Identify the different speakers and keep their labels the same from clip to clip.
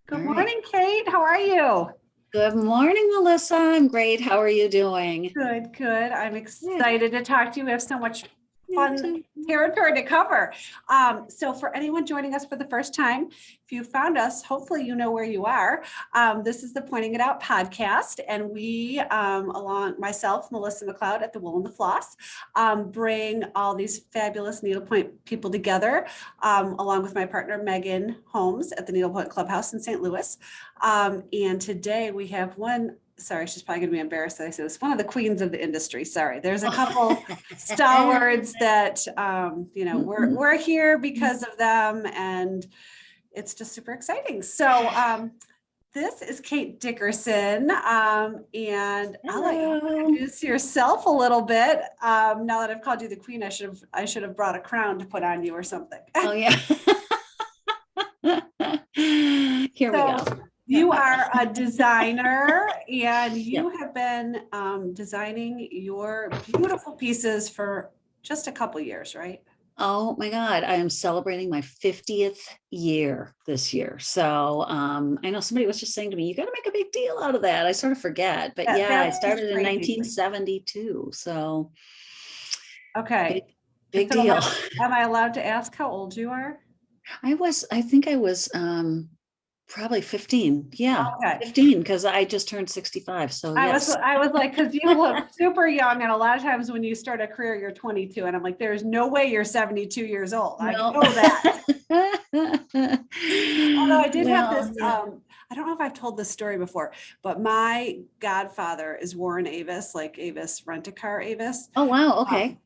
Speaker 1: Good
Speaker 2: All right.
Speaker 1: morning, Kate. How are you?
Speaker 2: Good morning, Melissa. I'm great. How are you doing?
Speaker 1: Good, good. I'm
Speaker 2: Good.
Speaker 1: excited to talk to you. We have so much
Speaker 2: Me
Speaker 1: fun
Speaker 2: too.
Speaker 1: territory to cover. So for anyone joining us for the first time, if you found us, hopefully you know where you are. This is the Pointing It Out podcast, and we, along myself, Melissa McLeod at the Wool and the Floss, bring all these fabulous needlepoint people together, along with my partner Megan Holmes at the Needlepoint Clubhouse in St. Louis. And today we have one. Sorry, she's probably going to be embarrassed that I say this. One of the queens of the industry. Sorry, there's a couple stalwarts that we're here because of them, and it's just super exciting. So this is Kate Dickerson, and I'll let you
Speaker 2: Hello.
Speaker 1: introduce yourself a little bit. Now that I've called you the queen, I should have brought a crown to put on you or something.
Speaker 2: Oh, yeah. Here we go.
Speaker 1: So you are a designer, and you
Speaker 2: Yep.
Speaker 1: have been designing your beautiful pieces for just a couple years, right?
Speaker 2: Oh my God, I am celebrating my 50th year this year. So I know somebody was just saying to me, you got to make a big deal out of that. I sort of forget, but
Speaker 1: That
Speaker 2: yeah, I
Speaker 1: that is
Speaker 2: started in
Speaker 1: crazy.
Speaker 2: 1972. So big,
Speaker 1: Okay.
Speaker 2: big
Speaker 1: So am
Speaker 2: deal.
Speaker 1: I, am I allowed to ask how old you are?
Speaker 2: I think I was probably 15. Yeah,
Speaker 1: Okay.
Speaker 2: 15 because I just turned 65. So
Speaker 1: I was
Speaker 2: yes.
Speaker 1: I was like, because you look super young, and a lot of times when you start a career, you're 22, and I'm like, there's no way you're 72 years old. I
Speaker 2: No.
Speaker 1: know that. Although I did have this,
Speaker 2: Well, yeah.
Speaker 1: I don't know if I've told this story before, but my godfather is Warren Avis, like Avis Rent-A-Car Avis.
Speaker 2: Oh, wow.
Speaker 1: Um,
Speaker 2: Okay.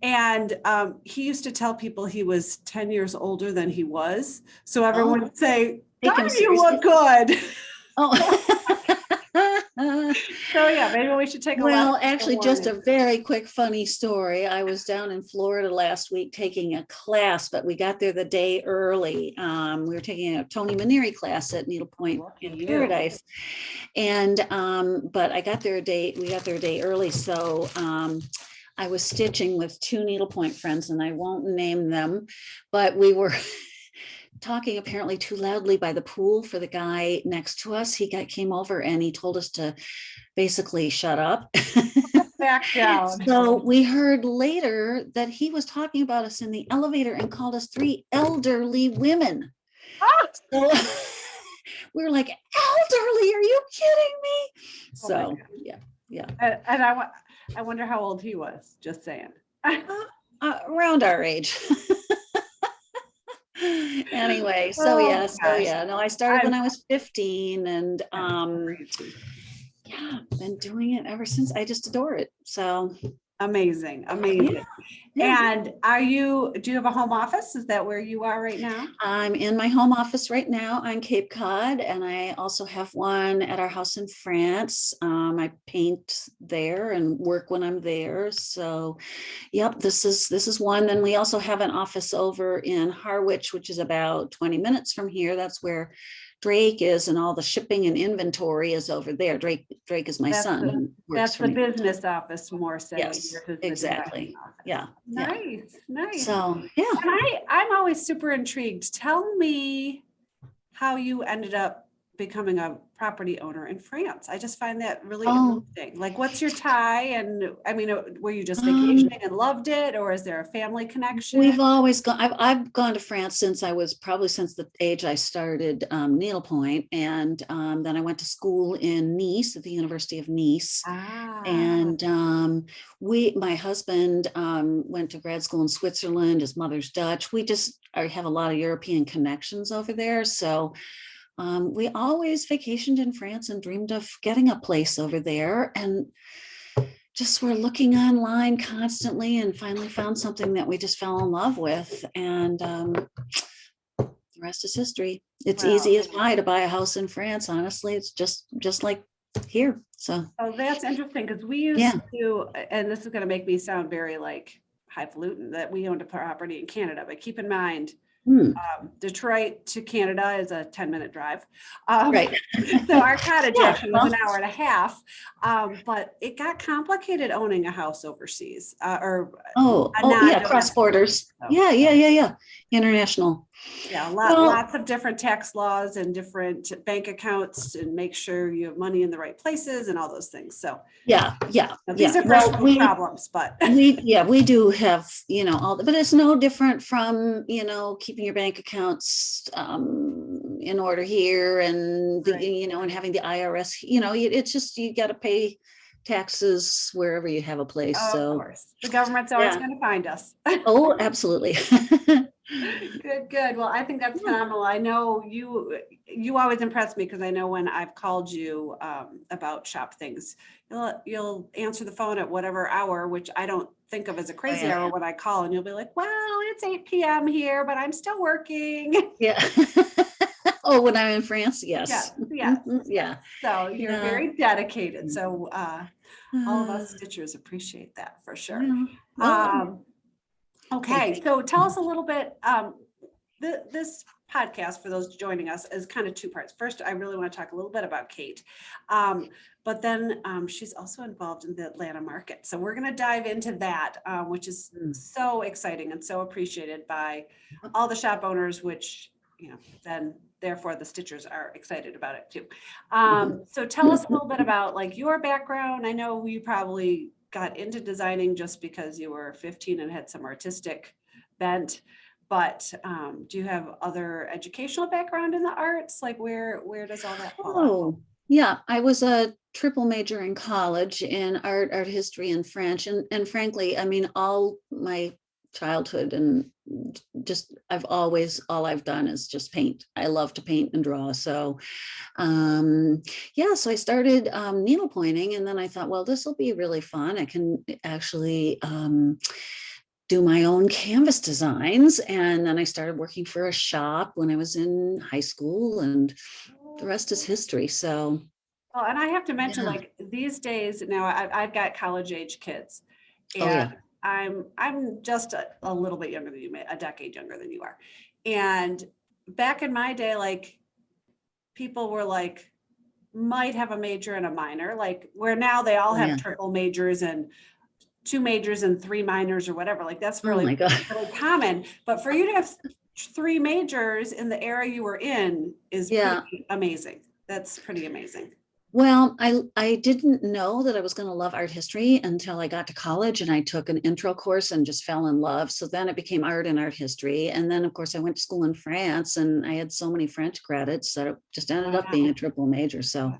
Speaker 1: and he used to tell people he was 10 years older than he was. So everyone
Speaker 2: Oh,
Speaker 1: would say,
Speaker 2: take
Speaker 1: God,
Speaker 2: him
Speaker 1: you look
Speaker 2: seriously.
Speaker 1: good.
Speaker 2: Oh.
Speaker 1: So yeah, maybe we should take a lesson
Speaker 2: Well,
Speaker 1: from
Speaker 2: actually, just
Speaker 1: Warren.
Speaker 2: a very quick funny story. I was down in Florida last week taking a class, but we got there the day early. We were taking a Tony Maneri class at Needlepoint
Speaker 1: Lucky
Speaker 2: in
Speaker 1: you.
Speaker 2: Paradise. And but I got there we got there a day early. So I was stitching with two needlepoint friends, and I won't name them, but we were talking apparently too loudly by the pool for the guy next to us. Came over and he told us to basically shut up.
Speaker 1: Back down.
Speaker 2: So we heard later that he was talking about us in the elevator and called us three elderly women.
Speaker 1: Ah!
Speaker 2: So we were like, elderly, are you kidding me?
Speaker 1: Oh my
Speaker 2: So
Speaker 1: God.
Speaker 2: yeah, yeah.
Speaker 1: And I wonder how old he was, just saying.
Speaker 2: Around our age. Anyway,
Speaker 1: Oh
Speaker 2: so
Speaker 1: gosh,
Speaker 2: yeah, no, I started when
Speaker 1: I'm
Speaker 2: I was 15, and
Speaker 1: that's crazy.
Speaker 2: yeah, been doing it ever since. I just adore it. So
Speaker 1: Amazing,
Speaker 2: yeah,
Speaker 1: amazing.
Speaker 2: yeah.
Speaker 1: And do you have a home office? Is that where you are right now?
Speaker 2: I'm in my home office right now on Cape Cod, and I also have one at our house in France. I paint there and work when I'm there. So, yep, this is one. Then we also have an office over in Harwich, which is about 20 minutes from here. That's where Drake is, and all the shipping and inventory is over there. Drake is my
Speaker 1: That's
Speaker 2: son
Speaker 1: the
Speaker 2: who works
Speaker 1: that's
Speaker 2: for
Speaker 1: the
Speaker 2: me.
Speaker 1: business office more so.
Speaker 2: Yes,
Speaker 1: Yours is the design
Speaker 2: exactly.
Speaker 1: office.
Speaker 2: Yeah, yeah.
Speaker 1: Nice, nice.
Speaker 2: So yeah.
Speaker 1: And I'm always super intrigued. Tell me how you ended up becoming a property owner in France. I just find that really
Speaker 2: Oh,
Speaker 1: interesting. Like, what's your tie? And I mean, were you just
Speaker 2: um,
Speaker 1: vacationing and loved it, or is there a family connection?
Speaker 2: we've always gone. I've gone to France since I was probably since the age I started needlepoint, and then I went to school in Nice at the University of Nice,
Speaker 1: Ah,
Speaker 2: and my husband went to grad school in Switzerland. His mother's Dutch. We just have a lot of European connections over there, so we always vacationed in France and dreamed of getting a place over there, and just were looking online constantly and finally found something that we just fell in love with. And the rest is history. It's easy
Speaker 1: well,
Speaker 2: as pie to buy a house in France. Honestly, it's just like here. So
Speaker 1: oh, that's interesting because we used
Speaker 2: yeah.
Speaker 1: to, and this is going to make me sound very like highfalutin, that we owned a property in Canada, but keep in mind,
Speaker 2: Hmm.
Speaker 1: Detroit to Canada is a 10-minute drive.
Speaker 2: Right.
Speaker 1: So our cottage
Speaker 2: Yeah.
Speaker 1: actually was
Speaker 2: Well,
Speaker 1: an hour and a half. But it got complicated owning a house overseas, or
Speaker 2: oh,
Speaker 1: a
Speaker 2: yeah, cross
Speaker 1: non-domestic.
Speaker 2: borders.
Speaker 1: So
Speaker 2: Yeah, yeah, yeah, yeah. International.
Speaker 1: Yeah,
Speaker 2: Well,
Speaker 1: lots of different tax laws and different bank accounts and make sure you have money in the right places and all those things. So now, these are first
Speaker 2: Well,
Speaker 1: world problems, but
Speaker 2: we do have, but it's no different from, keeping your bank accounts in order here and
Speaker 1: right.
Speaker 2: and having the IRS, it's just, you got to pay taxes wherever you have a place.
Speaker 1: Of
Speaker 2: So
Speaker 1: course, the government's always
Speaker 2: yeah.
Speaker 1: going to find us.
Speaker 2: Oh, absolutely.
Speaker 1: Good. Well, I think that's phenomenal. I know you always impress me because I know when I've called you about shop things, you'll answer the phone at whatever hour, which I don't think of as a
Speaker 2: Oh,
Speaker 1: crazy
Speaker 2: yeah.
Speaker 1: hour when I call, and you'll be like, well, it's 8 p.m. here, but I'm still working.
Speaker 2: Yeah. Oh, when I'm in France,
Speaker 1: Yes,
Speaker 2: yes.
Speaker 1: yes.
Speaker 2: Yeah.
Speaker 1: So you're
Speaker 2: Yeah.
Speaker 1: very dedicated. So all of us
Speaker 2: Uh,
Speaker 1: stitchers appreciate that for sure.
Speaker 2: yeah. Well,
Speaker 1: Um,
Speaker 2: thank
Speaker 1: okay,
Speaker 2: you.
Speaker 1: so tell us a little bit. This podcast, for those joining us, is kind of two parts. First, I really want to talk a little bit about Kate, but then she's also involved in the Atlanta market. So we're going to dive into that, which is so exciting and so appreciated by all the shop owners, which, then therefore the stitchers are excited about it too. So tell us a little bit about like your background. I know you probably got into designing just because you were 15 and had some artistic bent. But do you have other educational background in the arts? Like where does all that fall out?
Speaker 2: Oh, yeah. I was a triple major in college in art history, and French. And frankly, I mean, all my childhood and just all I've done is just paint. I love to paint and draw. So so I started needle pointing, and then I thought, well, this will be really fun. I can actually do my own canvas designs. And then I started working for a shop when I was in high school, and the rest is history. So,
Speaker 1: Well, and I have to mention,
Speaker 2: yeah.
Speaker 1: like these days now, I've got college age kids,
Speaker 2: Oh,
Speaker 1: and
Speaker 2: yeah.
Speaker 1: I'm just a little bit younger than you, a decade younger than you are. And back in my day, like people were like might have a major and a minor, like where now they all
Speaker 2: Oh,
Speaker 1: have
Speaker 2: yeah.
Speaker 1: triple majors and 2 majors and 3 minors or whatever. Like that's
Speaker 2: Oh,
Speaker 1: really,
Speaker 2: my God.
Speaker 1: really common. But for you to have 3 majors in the era you were in is
Speaker 2: Yeah.
Speaker 1: pretty amazing. That's pretty amazing.
Speaker 2: Well, I didn't know that I was going to love art history until I got to college, and I took an intro course and just fell in love. So then it became art and art history. And then, of course, I went to school in France, and I had so many French credits that it just ended up being a
Speaker 1: Wow,
Speaker 2: triple major. So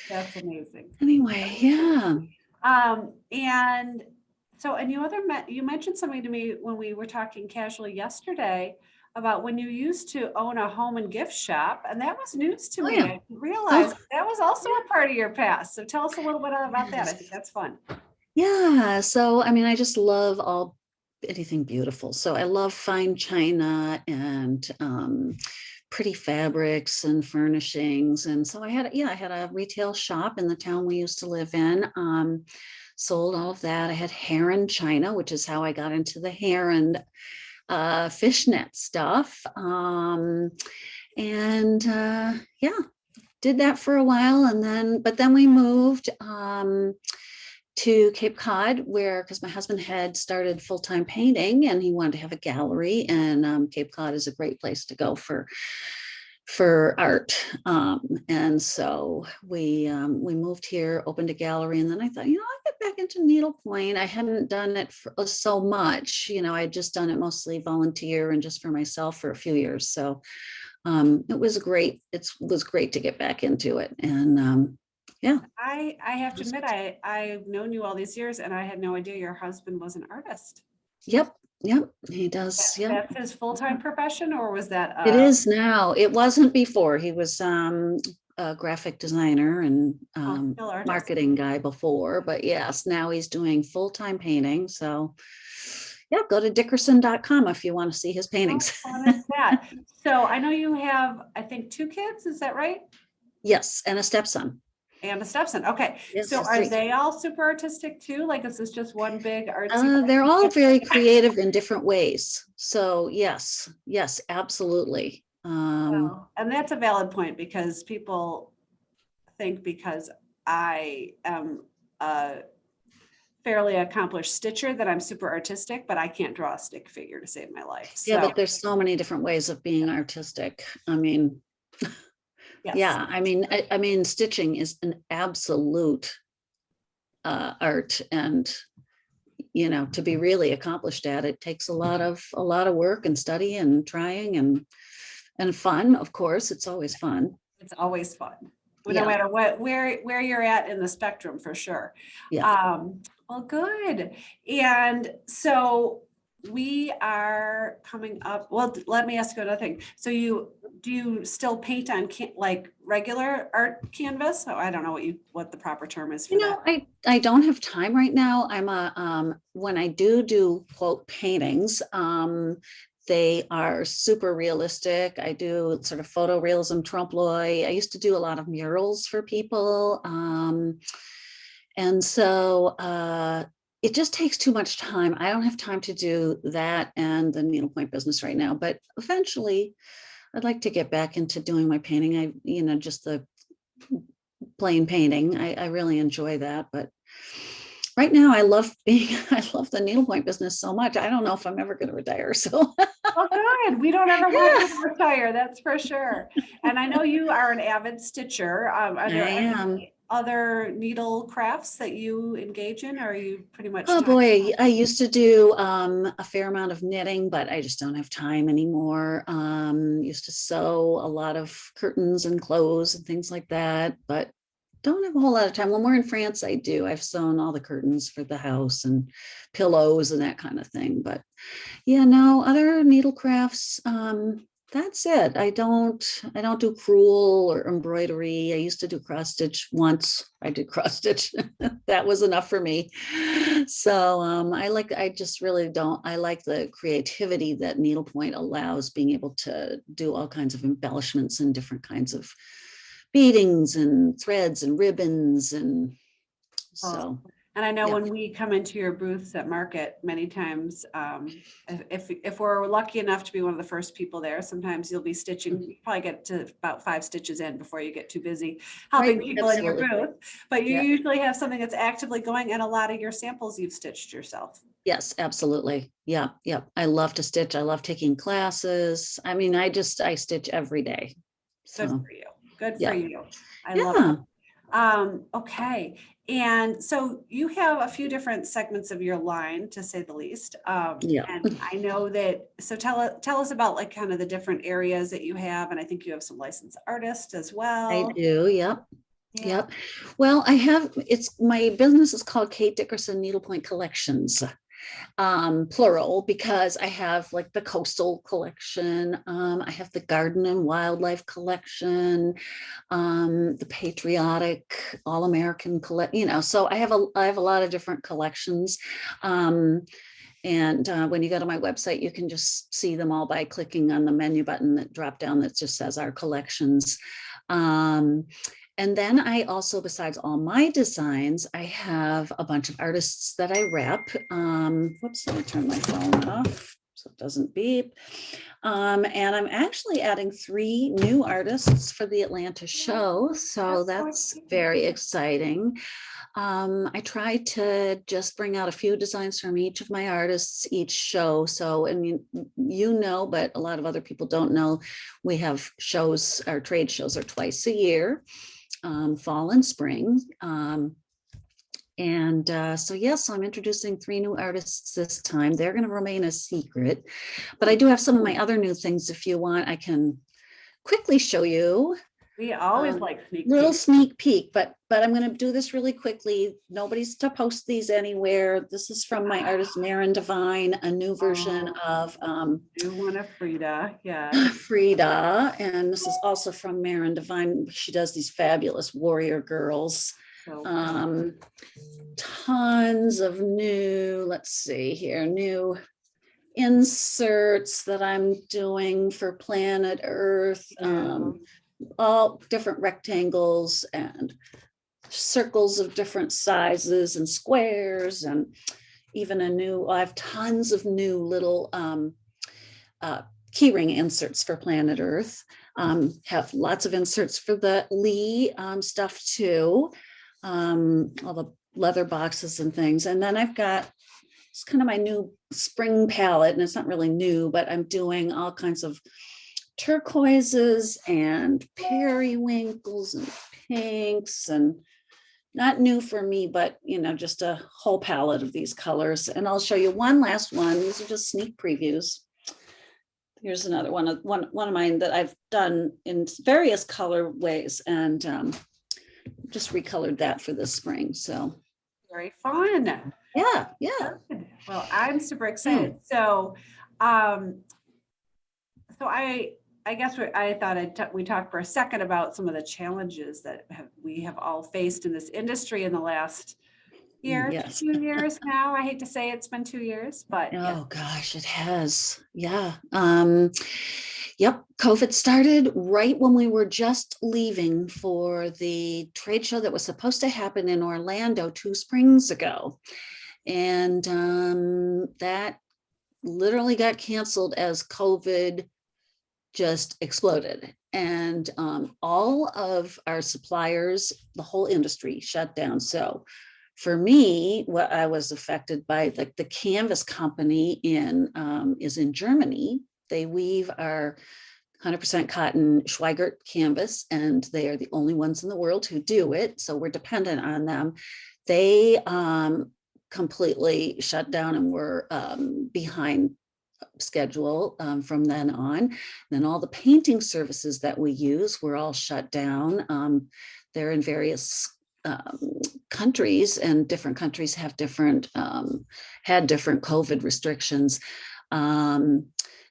Speaker 1: that's amazing.
Speaker 2: anyway, yeah.
Speaker 1: And so, and you mentioned something to me when we were talking casually yesterday about when you used to own a home and gift shop, and that was news to
Speaker 2: Oh,
Speaker 1: me.
Speaker 2: yeah.
Speaker 1: I realized
Speaker 2: Oh,
Speaker 1: that was also a part of your past. So tell us a little bit about that. I
Speaker 2: yes.
Speaker 1: think that's fun.
Speaker 2: Yeah. So, I mean, I just love anything beautiful. So I love fine china and pretty fabrics and furnishings. And so I had a retail shop in the town we used to live in. Sold all of that. I had heron china, which is how I got into the heron fishnet stuff. And yeah, did that for a while, but then we moved to Cape Cod, because my husband had started full-time painting and he wanted to have a gallery, and Cape Cod is a great place to go for art. And so we moved here, opened a gallery, and then I thought, I'll get back into needlepoint. I hadn't done it for so much, I'd just done it mostly volunteer and just for myself for a few years. So it was great. It was great to get back into it. And yeah.
Speaker 1: I have to admit, I've known you all these years and I had no idea your husband was an artist.
Speaker 2: Yep. Yep. He does. Yep.
Speaker 1: That's his full-time profession, or was that
Speaker 2: It is now. It wasn't before. He was a graphic designer and
Speaker 1: still artist?
Speaker 2: marketing guy before, but yes, now he's doing full-time painting. So yeah, go to dickerson.com if you want to see his
Speaker 1: How
Speaker 2: paintings.
Speaker 1: fun is that? So I know you have, I think, 2 kids, is that right?
Speaker 2: Yes, and a stepson.
Speaker 1: And a stepson. Okay.
Speaker 2: Yes,
Speaker 1: So are
Speaker 2: 3.
Speaker 1: they all super artistic too? Like, is this just one big artsy?
Speaker 2: They're all very creative in different ways. So yes, absolutely.
Speaker 1: Well, and that's a valid point because people think because I am a fairly accomplished stitcher that I'm super artistic, but I can't draw a stick figure to save my life.
Speaker 2: Yeah,
Speaker 1: So
Speaker 2: but there's so many different ways of being artistic. I mean,
Speaker 1: yes.
Speaker 2: yeah, I mean, stitching is an absolute art, and to be really accomplished at it takes a lot of work and study and trying and fun. Of course, it's always fun.
Speaker 1: It's always fun, no
Speaker 2: Yeah,
Speaker 1: matter where you're at in the spectrum, for sure.
Speaker 2: yeah.
Speaker 1: Well, good. And so we are coming up. Well, let me ask you another thing. So do you still paint on like regular art canvas? Oh, I don't know what the proper term is for that.
Speaker 2: I don't have time right now. I'm when I do quote paintings, they are super realistic. I do sort of photorealism, trompe l'oeil. I used to do a lot of murals for people. And so it just takes too much time. I don't have time to do that and the needlepoint business right now, but eventually I'd like to get back into doing my painting. Just the plain painting. I really enjoy that, but right now I love the needlepoint business so much. I don't know if I'm ever going to retire. So
Speaker 1: Oh, good. We don't ever want
Speaker 2: yeah,
Speaker 1: you to retire, that's for sure. And I know you are an avid stitcher. Are
Speaker 2: I
Speaker 1: there
Speaker 2: am.
Speaker 1: any other needle crafts that you engage in, or are you pretty much
Speaker 2: Oh
Speaker 1: time?
Speaker 2: boy, I used to do a fair amount of knitting, but I just don't have time anymore. Used to sew a lot of curtains and clothes and things like that, but don't have a whole lot of time. When we're in France, I do. I've sewn all the curtains for the house and pillows and that kind of thing. But yeah, no, other needle crafts. That's it. I don't do crewel or embroidery. I used to do cross stitch once. I did cross stitch. That was enough for me. So I just really don't. I like the creativity that needlepoint allows, being able to do all kinds of embellishments and different kinds of beadings and threads and ribbons. And
Speaker 1: Oh,
Speaker 2: so,
Speaker 1: and I know
Speaker 2: yeah.
Speaker 1: when we come into your booths at market, many times, if we're lucky enough to be one of the first people there, sometimes you'll be stitching, you probably get to about 5 stitches in before you get too busy helping
Speaker 2: Right,
Speaker 1: people in your
Speaker 2: absolutely.
Speaker 1: booth. But you
Speaker 2: Yeah.
Speaker 1: usually have something that's actively going, and a lot of your samples you've stitched yourself.
Speaker 2: Yes, absolutely. Yeah, yeah. I love to stitch. I love taking classes. I mean, I stitch every day.
Speaker 1: Good
Speaker 2: So,
Speaker 1: for you. Good for
Speaker 2: yeah.
Speaker 1: you. I love
Speaker 2: Yeah.
Speaker 1: it. Okay. And so you have a few different segments of your line, to say the least.
Speaker 2: Yeah.
Speaker 1: And I know that, so tell us about like kind of the different areas that you have. And I think you have some licensed artists as
Speaker 2: I
Speaker 1: well.
Speaker 2: do. Yep.
Speaker 1: Yeah.
Speaker 2: Yep. Well, my business is called Kate Dickerson Needlepoint Collections, plural, because I have like the coastal collection. I have the garden and wildlife collection, the patriotic all-American so I have a lot of different collections. And when you go to my website, you can just see them all by clicking on the menu button that drop down that just says our collections. Um, and then I also, besides all my designs, I have a bunch of artists that I rep. Whoops, let me turn my phone off so it doesn't beep. And I'm actually adding 3 new artists for the Atlanta show. So that's very exciting. I try to just bring out a few designs from each of my artists each show. So, I mean, but a lot of other people don't know, we have shows, our trade shows are twice a year, fall and spring. So yes, I'm introducing 3 new artists this time. They're going to remain a secret, but I do have some of my other new things. If you want, I can quickly show you.
Speaker 1: We always like sneak
Speaker 2: Little
Speaker 1: peeks.
Speaker 2: sneak peek, but I'm going to do this really quickly. Nobody's to post these anywhere. This is from my artist Marin Divine, a new version of
Speaker 1: Do one of Frida. Yeah.
Speaker 2: Frida, and this is also from Marin Divine. She does these fabulous warrior girls.
Speaker 1: So
Speaker 2: Tons of new, let's see here, new inserts that I'm doing for Planet Earth. All different rectangles and circles of different sizes and squares, and even I have tons of new little keyring inserts for Planet Earth. Have lots of inserts for the Lee stuff too. All the leather boxes and things. And then I've got, it's kind of my new spring palette, and it's not really new, but I'm doing all kinds of turquoises and periwinkles and pinks, and not new for me, but just a whole palette of these colors. And I'll show you one last one. These are just sneak previews. Here's another one of mine that I've done in various color ways, and just recolored that for this spring. So
Speaker 1: Very fun.
Speaker 2: yeah.
Speaker 1: Good. Well, I'm super excited. So, I guess I thought we talked for a second about some of the challenges that we have all faced in this industry in the last year,
Speaker 2: Yes.
Speaker 1: 2 years now. I hate to say it's been 2 years, but yeah.
Speaker 2: Oh gosh, it has. Yeah. Yep. COVID started right when we were just leaving for the trade show that was supposed to happen in Orlando 2 springs ago. And that literally got canceled as COVID just exploded. And all of our suppliers, the whole industry shut down. So for me, what I was affected by, the canvas company is in Germany. They weave our 100% cotton Schweigert canvas, and they are the only ones in the world who do it. So we're dependent on them. They completely shut down and were behind schedule from then on. Then all the painting services that we use were all shut down. They're in various countries, and different countries have had different COVID restrictions.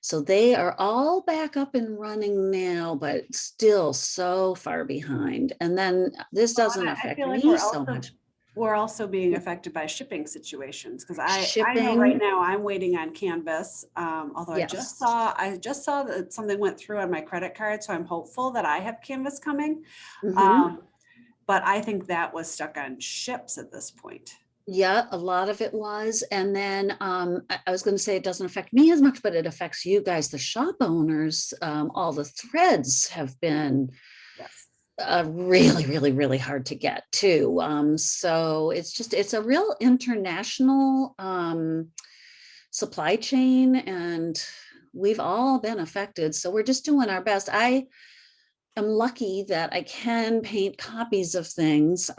Speaker 2: So they are all back up and running now, but still so far behind. And then this doesn't affect me so much.
Speaker 1: We're also being affected by shipping situations, because I know
Speaker 2: Shipping.
Speaker 1: right now I'm waiting on Canvas. Although
Speaker 2: Yes.
Speaker 1: I just saw that something went through on my credit card, so I'm hopeful that I have Canvas coming.
Speaker 2: Mhm.
Speaker 1: But I think that was stuck on ships at this point.
Speaker 2: Yeah, a lot of it was. And then I was going to say it doesn't affect me as much, but it affects you guys, the shop owners. All the threads have been
Speaker 1: Yes.
Speaker 2: really, really, really hard to get too. So it's a real international supply chain, and we've all been affected. So we're just doing our best. I am lucky that I can paint copies of things.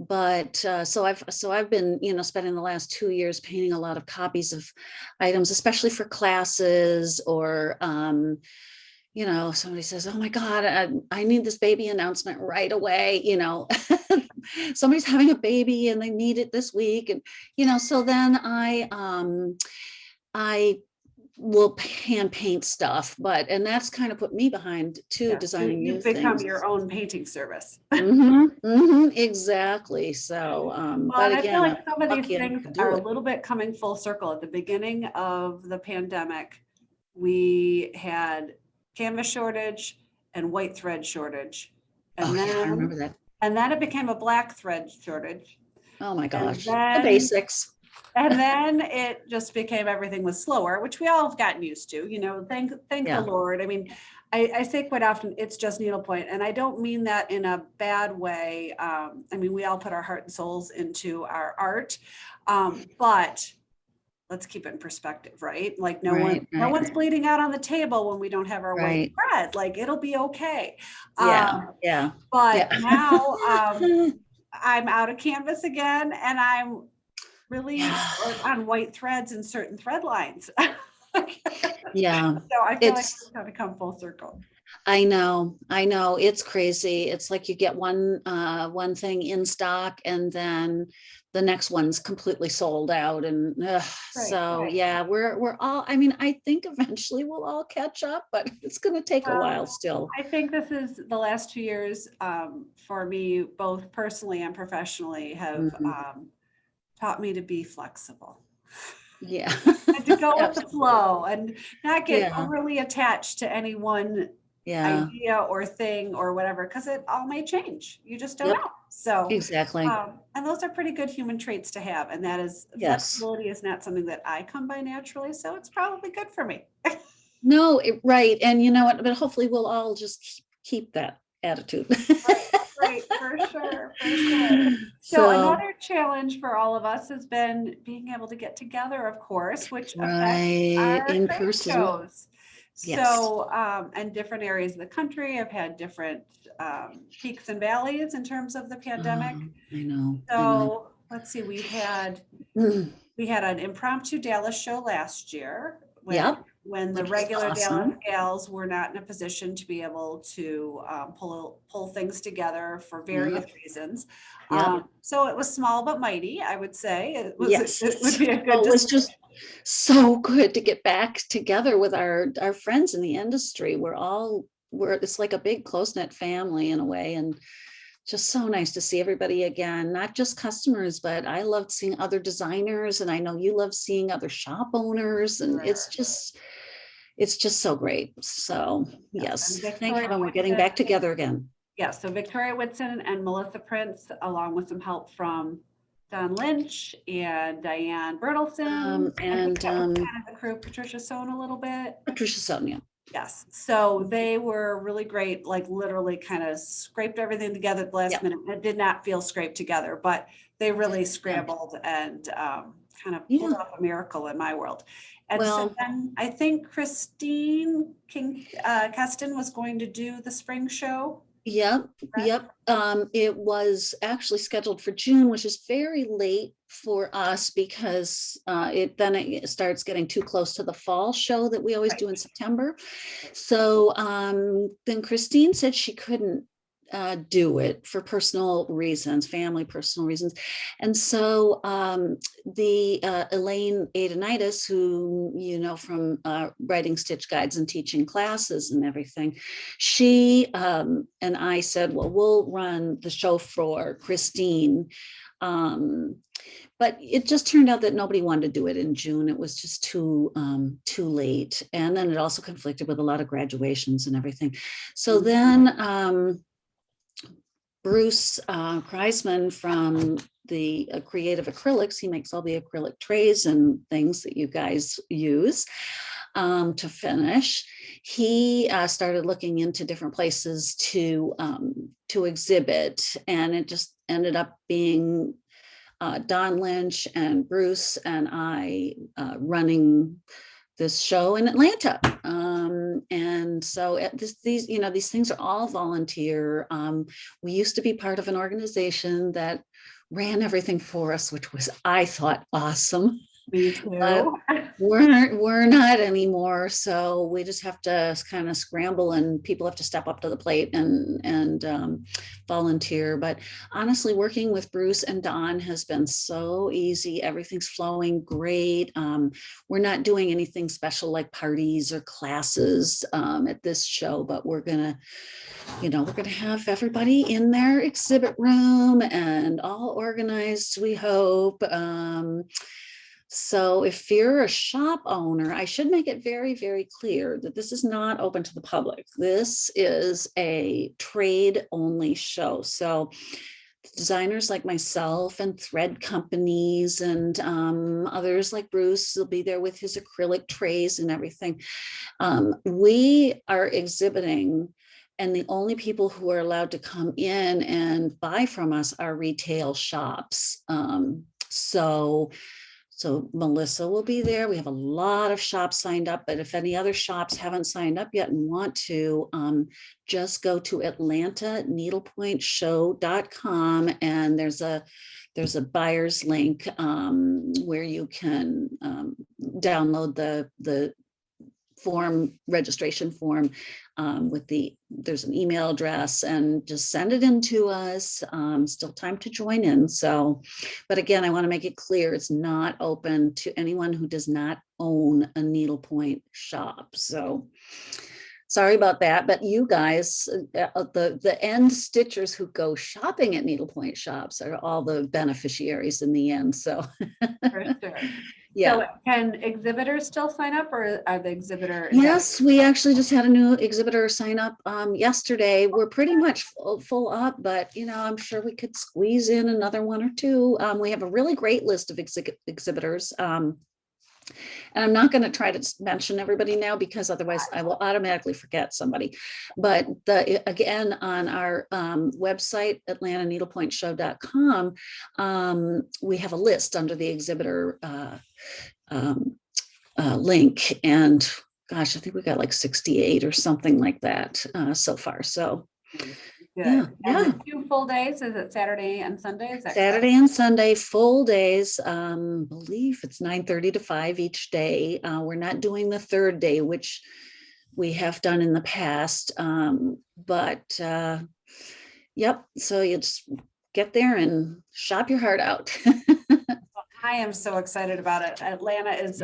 Speaker 2: But so I've been spending the last 2 years painting a lot of copies of items, especially for classes, or somebody says, oh my God, I need this baby announcement right away. Somebody's having a baby and they need it this week. And, so then I will hand paint stuff, and that's kind of put me behind too, designing new
Speaker 1: You've become
Speaker 2: things.
Speaker 1: your own painting service.
Speaker 2: Exactly. So,
Speaker 1: Well,
Speaker 2: but
Speaker 1: I feel
Speaker 2: again,
Speaker 1: like some of these
Speaker 2: lucky I
Speaker 1: things
Speaker 2: could do
Speaker 1: are a
Speaker 2: it.
Speaker 1: little bit coming full circle. At the beginning of the pandemic, we had canvas shortage and white thread shortage. And
Speaker 2: Oh yeah, I
Speaker 1: then,
Speaker 2: remember that.
Speaker 1: and then it became a black thread shortage.
Speaker 2: Oh my
Speaker 1: And
Speaker 2: gosh, the
Speaker 1: then,
Speaker 2: basics.
Speaker 1: and then it just became, everything was slower, which we all have gotten used to, thank
Speaker 2: Yeah.
Speaker 1: the Lord. I mean, I say quite often, it's just needlepoint. And I don't mean that in a bad way. I mean, we all put our heart and souls into our art. But let's keep it in perspective, right? Like no one's bleeding out on the table when we don't have our white thread. Like it'll be okay.
Speaker 2: Yeah.
Speaker 1: But now I'm out of canvas again, and I'm really on white threads and certain thread lines.
Speaker 2: Yeah.
Speaker 1: So I feel like it's going to come full circle.
Speaker 2: I know. It's crazy. It's like you get one thing in stock, and then the next one's completely sold out. And yeah, we're all, I mean, I think eventually we'll all catch up, but it's going to take a while still.
Speaker 1: I think this is the last 2 years for me, both personally and professionally, have taught me to be flexible.
Speaker 2: Yeah.
Speaker 1: And to go with the flow and not get overly attached to any one idea or thing or whatever, because it all may change. You just don't know. So
Speaker 2: exactly.
Speaker 1: And those are pretty good human traits to have. And that is, flexibility is not something that I come by naturally. So it's probably good for me.
Speaker 2: No, right. And you know what, but hopefully we'll all just keep that attitude.
Speaker 1: Right. For sure, for sure. So
Speaker 2: So,
Speaker 1: another challenge for all of us has been being able to get together, of course, which affects
Speaker 2: right,
Speaker 1: our
Speaker 2: in
Speaker 1: trade
Speaker 2: person.
Speaker 1: shows.
Speaker 2: Yes.
Speaker 1: So, and different areas of the country have had different peaks and valleys in terms of the pandemic.
Speaker 2: I know, I know.
Speaker 1: So let's see,
Speaker 2: Mm,
Speaker 1: we had an impromptu Dallas show last year
Speaker 2: yep,
Speaker 1: when the
Speaker 2: which was
Speaker 1: regular Dallas
Speaker 2: awesome.
Speaker 1: gals were not in a position to be able to pull things together for various
Speaker 2: Yep,
Speaker 1: reasons.
Speaker 2: yep.
Speaker 1: So it was small but mighty, I would say. It would
Speaker 2: Yes.
Speaker 1: be a good
Speaker 2: Oh, it was
Speaker 1: just
Speaker 2: just so good to get back together with our friends in the industry. It's like a big close-knit family in a way, and just so nice to see everybody again, not just customers, but I loved seeing other designers, and I know you love seeing other shop owners, and it's just so great. So
Speaker 1: yes. And
Speaker 2: yes, thank
Speaker 1: Victoria
Speaker 2: heaven we're getting
Speaker 1: Whitson,
Speaker 2: back together again.
Speaker 1: yes, so Victoria Whitson and Melissa Prince, along with some help from Don Lynch and Diane Bertelson. I think
Speaker 2: And
Speaker 1: that was kind of the crew, Patricia Sohn a little bit.
Speaker 2: Patricia Sonia.
Speaker 1: Yes, so they were really great, like literally kind of scraped everything together at the last
Speaker 2: Yep.
Speaker 1: minute. It did not feel scraped together, but they really
Speaker 2: Yeah.
Speaker 1: scrambled and kind of pulled
Speaker 2: Yeah.
Speaker 1: off a miracle in my world. And so
Speaker 2: Well,
Speaker 1: then I think Christine King Keston was going to do the spring show,
Speaker 2: yep,
Speaker 1: correct?
Speaker 2: yep. It was actually scheduled for June, which is very late for us because it starts getting too close to the fall show that we always
Speaker 1: Right.
Speaker 2: do in September. So then Christine said she couldn't do it for personal reasons, family personal reasons. And so the Elaine Adenitis, who you know from writing stitch guides and teaching classes and everything, she and I said, well, we'll run the show for Christine. But it just turned out that nobody wanted to do it in June. It was just too late, and then it also conflicted with a lot of graduations and everything. So then Bruce Kreisman from the Creative Acrylics, he makes all the acrylic trays and things that you guys use to finish. He started looking into different places to exhibit, and it just ended up being Don Lynch and Bruce and I running this show in Atlanta. And so these things are all volunteer. We used to be part of an organization that ran everything for us, which was, I thought, awesome.
Speaker 1: Me
Speaker 2: But
Speaker 1: too.
Speaker 2: we're not anymore, so we just have to kind of scramble, and people have to step up to the plate and volunteer. But honestly, working with Bruce and Don has been so easy. Everything's flowing great. We're not doing anything special like parties or classes at this show, but we're gonna have everybody in their exhibit room and all organized, we hope. So if you're a shop owner, I should make it very, very clear that this is not open to the public. This is a trade only show. So designers like myself and thread companies and others like Bruce will be there with his acrylic trays and everything. We are exhibiting, and the only people who are allowed to come in and buy from us are retail shops. So Melissa will be there. We have a lot of shops signed up, but if any other shops haven't signed up yet and want to, just go to AtlantaNeedlepointShow.com, and there's a buyer's link where you can download the registration form there's an email address, and just send it in to us. Still time to join in. So, but again, I want to make it clear, it's not open to anyone who does not own a needlepoint shop. So sorry about that, but you guys, the end stitchers who go shopping at needlepoint shops are all the beneficiaries in the end. So
Speaker 1: For sure.
Speaker 2: yeah.
Speaker 1: So can exhibitors still sign up, or are the exhibitor?
Speaker 2: Yes, we actually just had a new exhibitor sign up yesterday. We're pretty much full up, but I'm sure we could squeeze in another one or two. We have a really great list of exhibitors. And I'm not going to try to mention everybody now because otherwise I will automatically forget somebody. But again, on our website, atlantaneedlepointshow.com, we have a list under the exhibitor link. And gosh, I think we got like 68 or something like that so far. So yeah,
Speaker 1: And the 2 full days, is it Saturday and Sunday? Is that
Speaker 2: Saturday and Sunday, full days. Believe it's 9:30 to 5 each day. We're not doing the third day, which we have done in the past. But yep, so you just get there and shop your heart out.
Speaker 1: I am so excited about it. Atlanta is,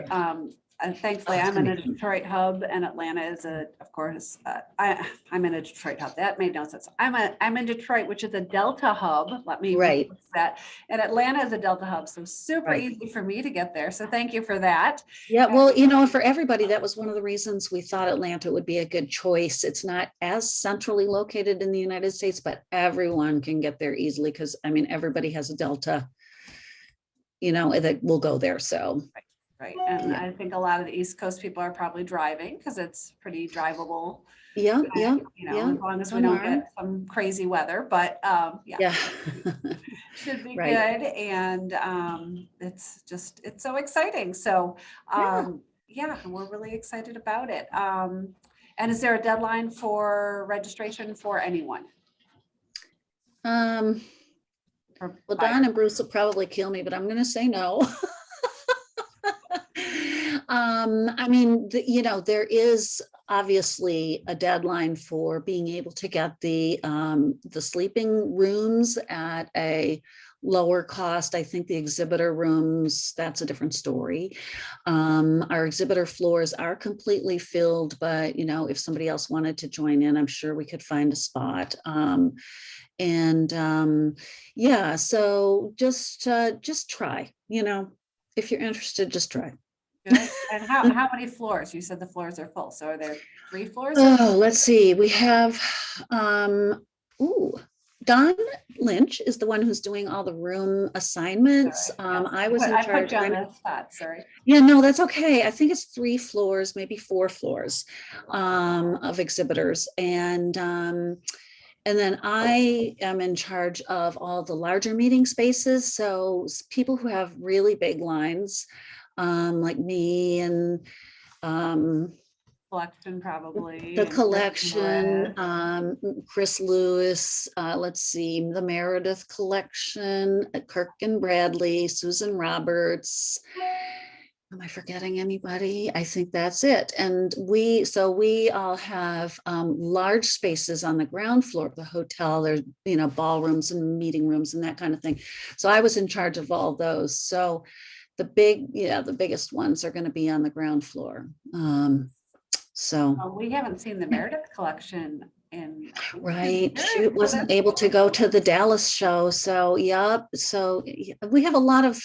Speaker 1: and thankfully I'm in a Detroit hub, and Atlanta is of course, I'm in a Detroit hub. That made no sense. I'm in Detroit, which is a Delta hub. Let me
Speaker 2: Right.
Speaker 1: fix that. And Atlanta is a Delta hub, so super easy for me to get there. So thank you for that.
Speaker 2: Yeah, well, for everybody, that was one of the reasons we thought Atlanta would be a good choice. It's not as centrally located in the United States, but everyone can get there easily because everybody has a Delta, that will go there. So.
Speaker 1: Right. And I think a lot of the East Coast people are probably driving because it's pretty drivable.
Speaker 2: Yeah.
Speaker 1: As long as we don't get some crazy weather, but should be good. And it's so exciting. So we're really excited about it. And is there a deadline for registration for anyone?
Speaker 2: Well, Don and Bruce will probably kill me, but I'm going to say no. There is obviously a deadline for being able to get the sleeping rooms at a lower cost. I think the exhibitor rooms, that's a different story. Our exhibitor floors are completely filled, but if somebody else wanted to join in, I'm sure we could find a spot. So just try, if you're interested, just try.
Speaker 1: Good. And how many floors? You said the floors are full. So are there 3 floors?
Speaker 2: Oh, let's see. We have, Don Lynch is the one who's doing all the room assignments. I was in charge.
Speaker 1: I put you on the spot, sorry.
Speaker 2: Yeah, no, that's okay. I think it's 3 floors, maybe 4 floors of exhibitors. And then I am in charge of all the larger meeting spaces. So people who have really big lines, like me and
Speaker 1: collection, probably
Speaker 2: the collection, Chris Lewis, let's see, the Meredith collection, Kirk and Bradley, Susan Roberts. Am I forgetting anybody? I think that's it. And we all have large spaces on the ground floor of the hotel. There's ballrooms and meeting rooms and that kind of thing. So I was in charge of all those. So the biggest ones are going to be on the ground floor.
Speaker 1: We haven't seen the Meredith collection in
Speaker 2: She wasn't able to go to the Dallas show. So we have a lot of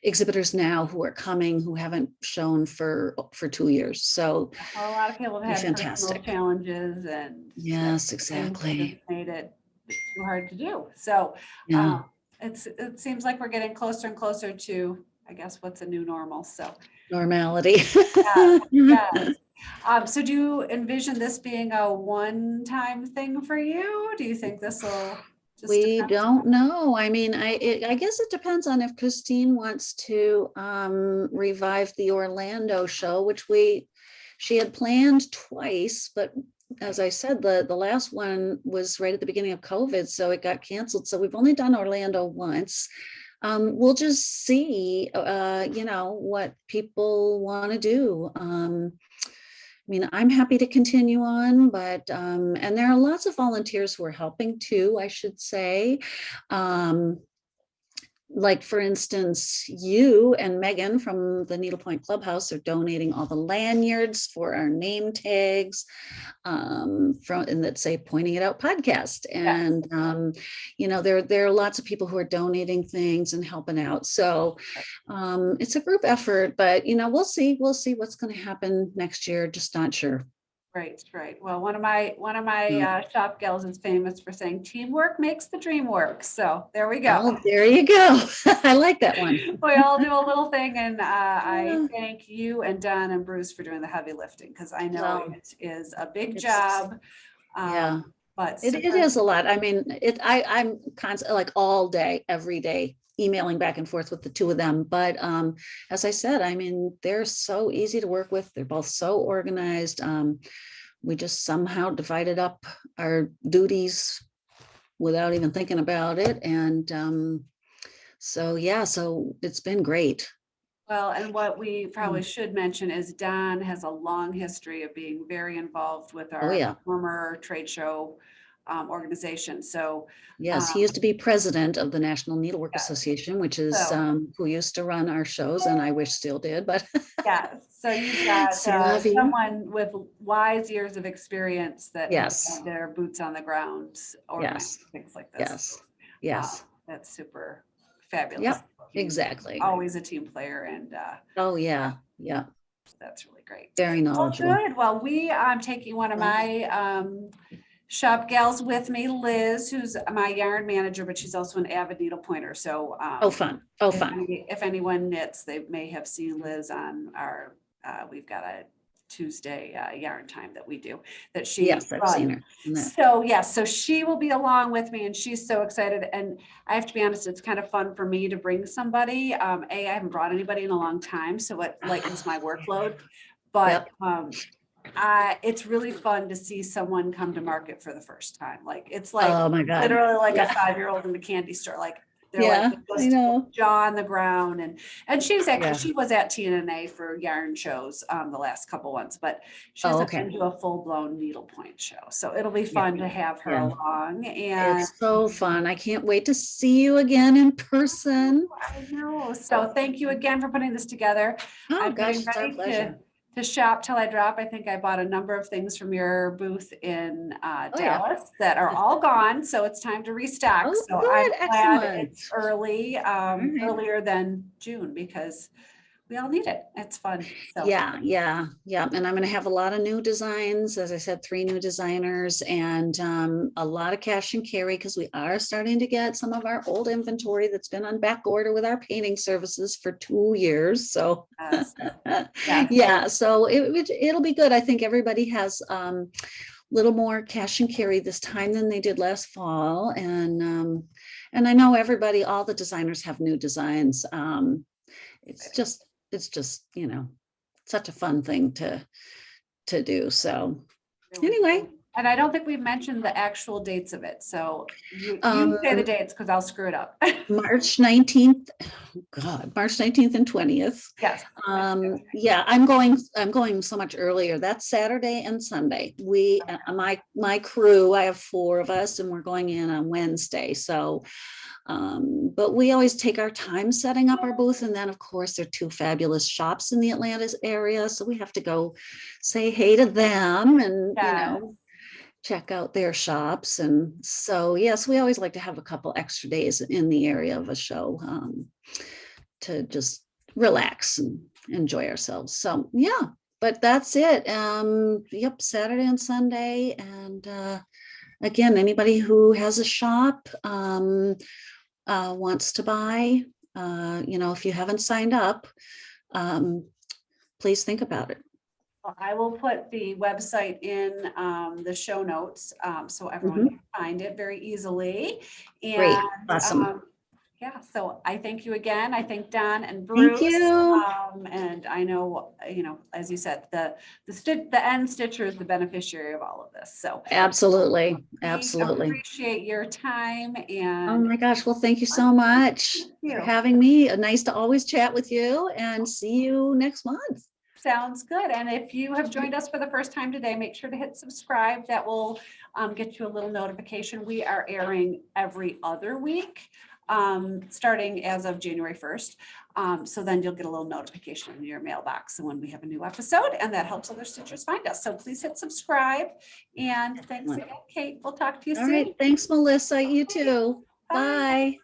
Speaker 2: exhibitors now who are coming who haven't shown for 2 years. So
Speaker 1: a lot of people have had personal challenges, and
Speaker 2: yes, exactly,
Speaker 1: made it too hard to do. So it seems like we're getting closer and closer to, I guess, what's a new normal. So
Speaker 2: normality.
Speaker 1: Yes. So do you envision this being a one-time thing for you? Do you think this will
Speaker 2: we don't know. I guess it depends on if Christine wants to revive the Orlando show, which she had planned twice, but as I said, the last one was right at the beginning of COVID, so it got canceled. So we've only done Orlando once. We'll just see, what people want to do. I'm happy to continue on, but, and there are lots of volunteers who are helping too, I should say. Like, for instance, you and Megan from the Needlepoint Clubhouse are donating all the lanyards for our name tags and that say Pointing It Out podcast. And, there are lots of people who are donating things and helping out. So it's a group effort, but, we'll see what's going to happen next year. Just not sure.
Speaker 1: Great, great. Well, one of my shop gals is famous for saying teamwork makes the dream work. So there we go.
Speaker 2: Oh, there you go. I like that one.
Speaker 1: We all do a little thing, and I
Speaker 2: Yeah.
Speaker 1: thank you and Don and Bruce for doing the heavy lifting, because I know
Speaker 2: Well,
Speaker 1: it is a big
Speaker 2: it's-
Speaker 1: job.
Speaker 2: Yeah.
Speaker 1: But
Speaker 2: It
Speaker 1: super,
Speaker 2: is a lot. I mean, I'm constantly, like, all day, every day, emailing back and forth with the two of them. But as I said, I mean, they're so easy to work with. They're both so organized. We just somehow divided up our duties without even thinking about it. And so, yeah, so it's been great.
Speaker 1: well, and what we probably
Speaker 2: Mm.
Speaker 1: should mention is Don has a long history of being very involved with
Speaker 2: Oh,
Speaker 1: our
Speaker 2: yeah.
Speaker 1: former trade show organization. So,
Speaker 2: Yes, he
Speaker 1: um,
Speaker 2: used to be president of the National Needlework
Speaker 1: yeah,
Speaker 2: Association, which is
Speaker 1: so
Speaker 2: who used to run our shows, and I wish still did, but
Speaker 1: yeah, so you've got
Speaker 2: c'est la vie.
Speaker 1: someone with wise years of experience that has
Speaker 2: Yes,
Speaker 1: had their boots on the ground
Speaker 2: yes,
Speaker 1: organizing things like this.
Speaker 2: yes, yes.
Speaker 1: That's super fabulous.
Speaker 2: Yep,
Speaker 1: He's
Speaker 2: exactly.
Speaker 1: always a team player, and
Speaker 2: Oh, yeah, yeah,
Speaker 1: that's really great.
Speaker 2: very
Speaker 1: Well,
Speaker 2: knowledgeable.
Speaker 1: good. Well, I'm taking one of my shop gals with me, Liz, who's my yarn manager, but she's also an avid needle pointer. So
Speaker 2: Oh, fun. Oh,
Speaker 1: if,
Speaker 2: fun.
Speaker 1: if anyone knits, they may have seen Liz on our, we've got a Tuesday yarn time that we do, that she
Speaker 2: Yes, I've seen
Speaker 1: runs.
Speaker 2: her. in that.
Speaker 1: So yes, so she will be along with me, and she's so excited. And I have to be honest, it's kind of fun for me to bring somebody. I haven't brought anybody in a long time, so it lightens my workload. But it's really fun to see someone come to market for the first time. Like, it's like
Speaker 2: Oh, my God.
Speaker 1: literally like a
Speaker 2: Yeah,
Speaker 1: 5-year-old in the candy store. Like, they're
Speaker 2: yeah,
Speaker 1: like
Speaker 2: I
Speaker 1: just
Speaker 2: know.
Speaker 1: jaw on the ground, and she's actually
Speaker 2: Yeah.
Speaker 1: she was at TNNA for yarn shows the last couple ones, but she
Speaker 2: Oh,
Speaker 1: hasn't
Speaker 2: okay.
Speaker 1: been to a full-blown needlepoint show. So it'll be
Speaker 2: Yeah,
Speaker 1: fun to have her
Speaker 2: yeah.
Speaker 1: along. And
Speaker 2: It's so fun. I can't wait to see you again in person.
Speaker 1: I know. So thank you again for putting this together.
Speaker 2: Oh,
Speaker 1: I'm
Speaker 2: gosh,
Speaker 1: getting
Speaker 2: it's our
Speaker 1: ready
Speaker 2: pleasure.
Speaker 1: to shop till I drop. I think I bought a number of things from your booth in
Speaker 2: Oh, yeah.
Speaker 1: Dallas that are all gone. So it's time to restock.
Speaker 2: Oh,
Speaker 1: So I'm
Speaker 2: good.
Speaker 1: glad
Speaker 2: Excellent.
Speaker 1: it's early,
Speaker 2: right.
Speaker 1: earlier than June, because we all need it. It's fun. So
Speaker 2: Yeah, yeah, yeah. And I'm going to have a lot of new designs. As I said, 3 new designers, and a lot of cash and carry, because we are starting to get some of our old inventory that's been on back order with our painting services for 2 years. So
Speaker 1: yeah.
Speaker 2: yeah, so it'll be good. I think everybody has little more cash and carry this time than they did last fall. And I know everybody, all the designers have new designs. It's just, such a fun thing to do. So
Speaker 1: Really
Speaker 2: anyway,
Speaker 1: cool. And I don't think we mentioned the actual dates of it. So you say the
Speaker 2: um,
Speaker 1: dates, because I'll screw it up.
Speaker 2: March 19th, March 19th and 20th.
Speaker 1: Yes.
Speaker 2: Yeah, I'm going so much earlier. That's Saturday and Sunday. My crew, I have 4 of us, and we're going in on Wednesday. So but we always take our time setting up our booth. And then, of course, there are 2 fabulous shops in the Atlanta area. So we have to go say hey to them and,
Speaker 1: Yeah.
Speaker 2: check out their shops. And so, yes, we always like to have a couple extra days in the area of a show to just relax and enjoy ourselves. So, yeah, but that's it. Yep, Saturday and Sunday. And again, anybody who has a shop, wants to buy, if you haven't signed up, please think about it.
Speaker 1: I will put the website in the show notes, so everyone
Speaker 2: Mhm.
Speaker 1: can find it very easily.
Speaker 2: Great,
Speaker 1: And
Speaker 2: awesome.
Speaker 1: yeah, so I thank you again. I thank Don and
Speaker 2: Thank
Speaker 1: Bruce.
Speaker 2: you.
Speaker 1: And I know, as you said, the end stitcher is the beneficiary of all of this. So
Speaker 2: Absolutely,
Speaker 1: we
Speaker 2: absolutely.
Speaker 1: appreciate your time,
Speaker 2: Oh
Speaker 1: and
Speaker 2: my gosh, well, thank you so much for
Speaker 1: you.
Speaker 2: having me. Nice to always chat with you, and see you next month.
Speaker 1: Sounds good. And if you have joined us for the first time today, make sure to hit subscribe. That will get you a little notification. We are airing every other week, starting as of January 1st. So then you'll get a little notification in your mailbox when we have a new episode, and that helps other stitchers find us. So please hit subscribe. And thanks again, Kate. We'll talk to you
Speaker 2: All
Speaker 1: soon.
Speaker 2: right, thanks, Melissa. You too.
Speaker 1: Bye.
Speaker 2: Bye.